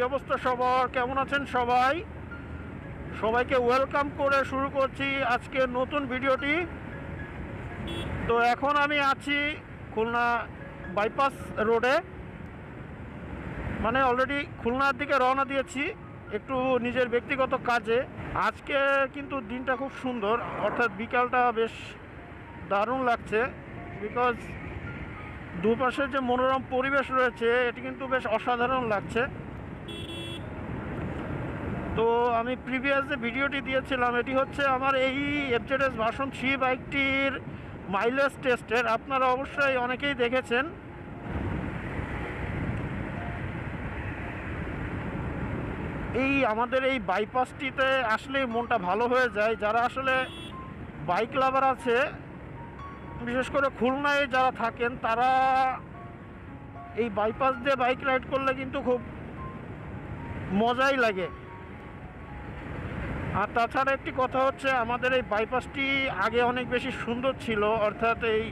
অবস্থা সবার, কেমন আছেন সবাই? সবাইকে ওয়েলকাম করে শুরু করছি আজকে নতুন ভিডিওটি। তো এখন আমি আছি খুলনা বাইপাস রোডে, মানে অলরেডি খুলনার দিকে রওনা দিয়েছি একটু নিজের ব্যক্তিগত কাজে। আজকে কিন্তু দিনটা খুব সুন্দর, অর্থাৎ বিকালটা বেশ দারুণ লাগছে, বিকজ দুপাশে যে মনোরম পরিবেশ রয়েছে এটি কিন্তু বেশ অসাধারণ লাগছে। তো আমি প্রিভিয়াস যে ভিডিওটি দিয়েছিলাম এটি হচ্ছে আমার এই এফজেডএস ভার্সন 3 বাইকটির মাইলেজ টেস্টের। আপনারা অবশ্যই অনেকেই দেখেছেন। এই আমাদের এই বাইপাসটিতে আসলেই মনটা ভালো হয়ে যায়। যারা আসলে বাইক লাভার আছে, বিশেষ করে খুলনায় যারা থাকেন, তারা এই বাইপাস দিয়ে বাইক রাইড করলে কিন্তু খুব মজাই লাগে। আর তাছাড়া একটি কথা হচ্ছে, আমাদের এই বাইপাসটি আগে অনেক বেশি সুন্দর ছিল, অর্থাৎ এই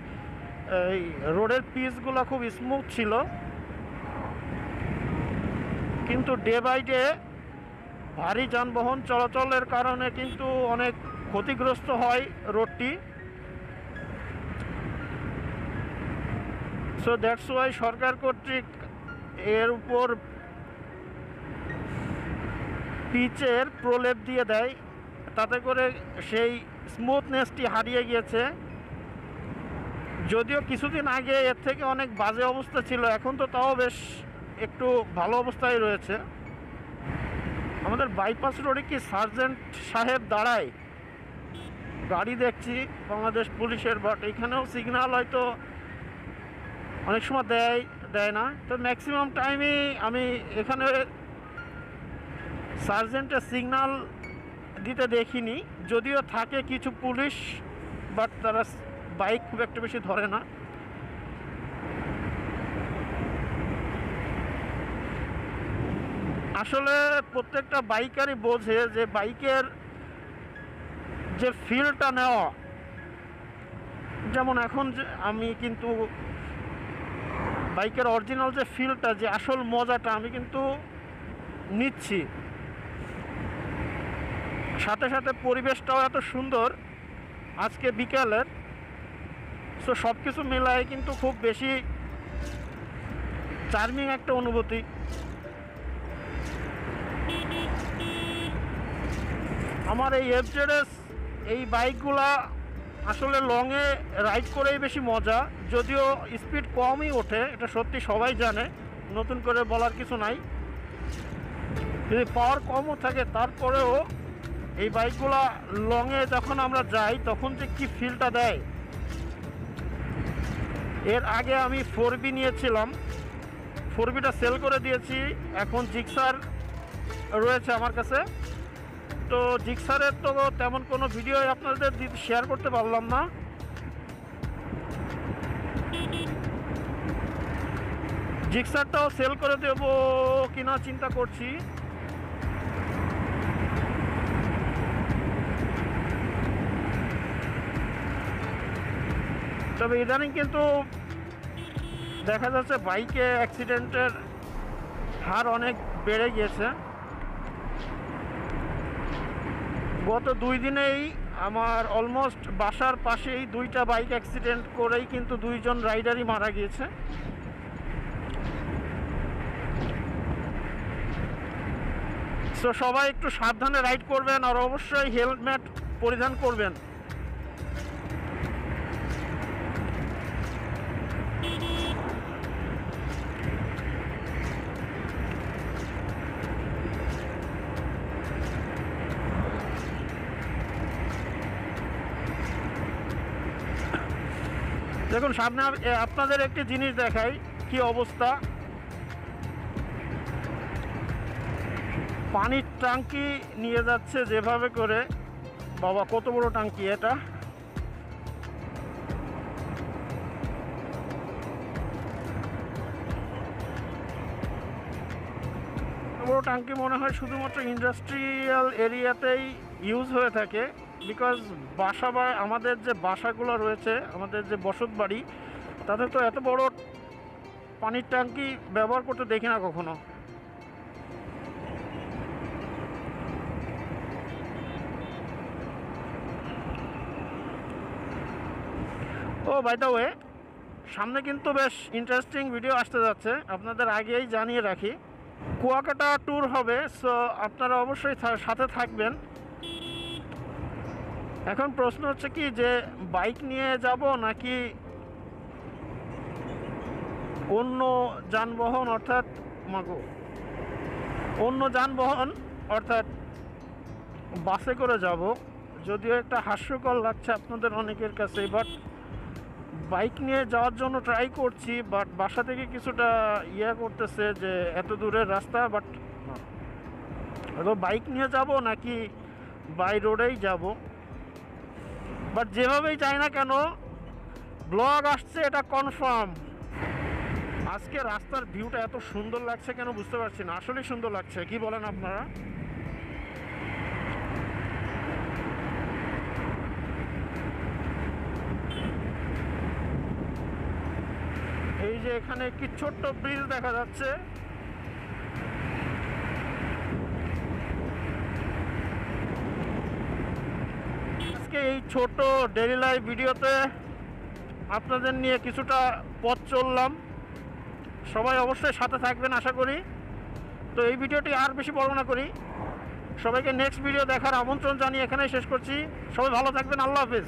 রোডের পিচগুলো খুব স্মুথ ছিল, কিন্তু ডে বাই ডে ভারী যানবাহন চলাচলের কারণে কিন্তু অনেক ক্ষতিগ্রস্ত হয় রোডটি। সো দ্যাটস ওয়াই সরকার কর্তৃক এর উপর পিচের প্রলেপ দিয়ে দেয়, তাতে করে সেই স্মুথনেসটি হারিয়ে গিয়েছে। যদিও কিছুদিন আগে এর থেকে অনেক বাজে অবস্থা ছিল, এখন তো তাও বেশ একটু ভালো অবস্থায় রয়েছে। আমাদের বাইপাস রোডে কি সার্জেন্ট সাহেব দাঁড়ায়? গাড়ি দেখছি বাংলাদেশ পুলিশের, বাট এখানেও সিগন্যাল হয়তো অনেক সময় দেয় না। তো ম্যাক্সিমাম টাইমই আমি এখানে সার্জেন্টের সিগন্যাল দিতে দেখিনি, যদিও থাকে কিছু পুলিশ, বাট তারা বাইক খুব একটা বেশি ধরে না। আসলে প্রত্যেকটা বাইকারই বোঝে যে বাইকের যে ফিলটা নেওয়া, যেমন এখন যে আমি কিন্তু বাইকের অরিজিনাল যে ফিলটা, যে আসল মজাটা আমি কিন্তু নিচ্ছি। সাথে সাথে পরিবেশটাও এত সুন্দর আজকে বিকেলের। সো সব কিছু মেলায় কিন্তু খুব বেশি চার্মিং একটা অনুভূতি। আমার এই এফজেডএস এই বাইকগুলা আসলে লংয়ে রাইড করেই বেশি মজা, যদিও স্পিড কমই ওঠে, এটা সত্যি সবাই জানে, নতুন করে বলার কিছু নাই। যদি পাওয়ার কমও থাকে তারপরেও এই বাইকগুলা লংয়ে যখন আমরা যাই তখন যে কি ফিলটা দেয়। এর আগে আমি 4B নিয়েছিলাম, 4Bটা সেল করে দিয়েছি, এখন জিক্সার রয়েছে আমার কাছে। তো জিক্সারের তো তেমন কোনো ভিডিও আপনাদের শেয়ার করতে পারলাম না। জিক্সারটাও সেল করে দেব কিনা চিন্তা করছি। তবে ইদানিং কিন্তু দেখা যাচ্ছে বাইকে অ্যাক্সিডেন্টের হার অনেক বেড়ে গিয়েছে। গত 2 দিনেই আমার অলমোস্ট বাসার পাশেই 2টা বাইক অ্যাক্সিডেন্ট করেই কিন্তু 2 জন রাইডারই মারা গিয়েছে। সো সবাই একটু সাবধানে রাইড করবেন, আর অবশ্যই হেলমেট পরিধান করবেন। দেখুন সামনে আপনাদের একটি জিনিস দেখাই, কি অবস্থা। পানির ট্যাঙ্কি নিয়ে যাচ্ছে যেভাবে করে, বাবা কত বড় ট্যাঙ্কি এটা। বড় ট্যাঙ্কি মনে হয় শুধুমাত্র ইন্ডাস্ট্রিয়াল এরিয়াতেই ইউজ হয়ে থাকে, বিকজ বাসা বা আমাদের যে বাসাগুলো রয়েছে, আমাদের যে বসত বাড়ি, তাতে তো এত বড় পানির ট্যাঙ্কি ব্যবহার করতে দেখি না কখনো। ও বাই দ্য ওয়ে, সামনে কিন্তু বেশ ইন্টারেস্টিং ভিডিও আসতে যাচ্ছে, আপনাদের আগেই জানিয়ে রাখি। কুয়াকাটা ট্যুর হবে, সো আপনারা অবশ্যই সাথে থাকবেন। এখন প্রশ্ন হচ্ছে কি যে বাইক নিয়ে যাব নাকি অন্য যানবাহন, অর্থাৎ অন্য যানবাহন অর্থাৎ বাসে করে যাব। যদিও একটা হাস্যকর লাগছে আপনাদের অনেকের কাছে, বাট বাইক নিয়ে যাওয়ার জন্য ট্রাই করছি। বাট বাসা থেকে কিছুটা করতেছে যে এত দূরের রাস্তা, বাট বাইক নিয়ে যাব নাকি বাই রোডেই যাব। বাট যেভাবেই যাই না কেন ব্লগ আসছে, এটা কনফার্ম। আজকে রাস্তার ভিউটা এত সুন্দর লাগছে কেন বুঝতে পারছি না, আসলেই সুন্দর লাগছে, কি বলেন আপনারা? এই যে এখানে একটি ছোট্ট ব্রিজ দেখা যাচ্ছে। আজকে এই ছোট ডেইলি লাইফ ভিডিওতে আপনাদের নিয়ে কিছুটা পথ চললাম। সবাই অবশ্যই সাথে থাকবেন আশা করি। তো এই ভিডিওটি আর বেশি বড় না করি, সবাইকে নেক্সট ভিডিও দেখার আমন্ত্রণ জানিয়ে এখানেই শেষ করছি। সবাই ভালো থাকবেন, আল্লাহ হাফেজ।